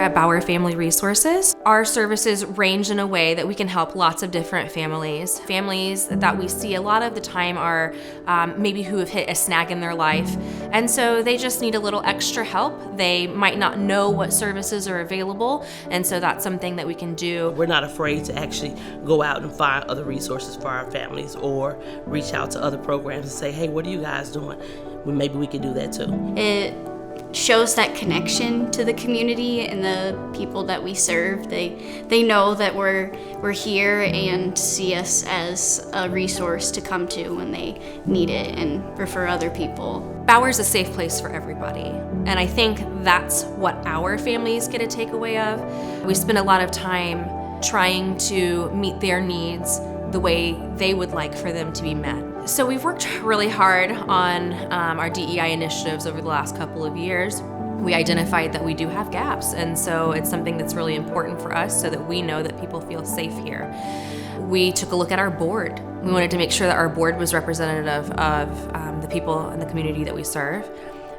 at Bauer Family Resources. Our services range in a way that we can help lots of different families. Families that we see a lot of the time are maybe who have hit a snag in their life, and so they just need a little extra help. They might not know what services are available, and so that's something that we can do. We're not afraid to actually go out and find other resources for our families or reach out to other programs and say, hey, what are you guys doing? Well, maybe we could do that too. It shows that connection to the community and the people that we serve. They know that we're here and see us as a resource to come to when they need it and refer other people. Bauer's a safe place for everybody, and I think that's what our families get a takeaway of. We spend a lot of time trying to meet their needs the way they would like for them to be met. So we've worked really hard on our DEI initiatives over the last couple of years. We identified that we do have gaps, and so it's something that's really important for us so that we know that people feel safe here. We took a look at our board. We wanted to make sure that our board was representative of the people in the community that we serve.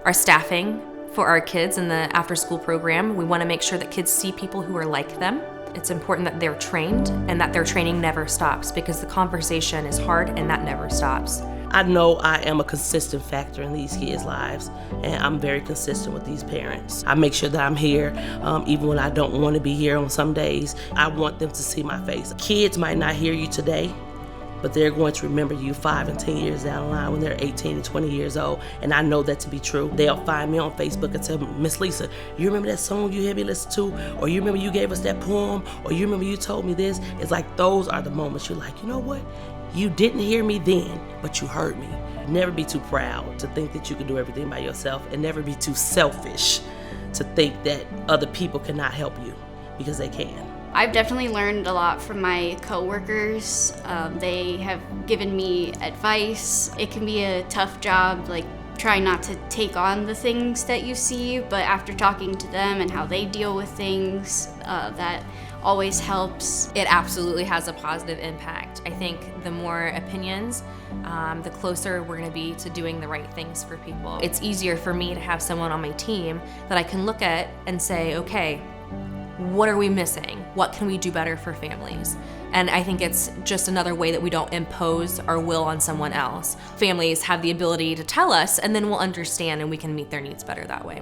Our staffing for our kids in the after-school program, we want to make sure that kids see people who are like them. It's important that they're trained and that their training never stops, because the conversation is hard and that never stops. I know I am a consistent factor in these kids' lives, and I'm very consistent with these parents. I make sure that I'm here even when I don't want to be here on some days. I want them to see my face. Kids might not hear you today, but they're going to remember you 5 and 10 years down the line when they're 18 and 20 years old, and I know that to be true. They'll find me on Facebook and tell me, Miss Lisa, you remember that song you had me listen to? Or you remember you gave us that poem? Or you remember you told me this? It's like those are the moments you're like, you know what? You didn't hear me then, but you heard me. Never be too proud to think that you can do everything by yourself, and never be too selfish to think that other people cannot help you, because they can. I've definitely learned a lot from my coworkers. They have given me advice. It can be a tough job, like trying not to take on the things that you see, but after talking to them and how they deal with things, that always helps. It absolutely has a positive impact. I think the more opinions, the closer we're going to be to doing the right things for people. It's easier for me to have someone on my team that I can look at and say, okay, what are we missing? What can we do better for families? And I think it's just another way that we don't impose our will on someone else. Families have the ability to tell us, and then we'll understand and we can meet their needs better that way.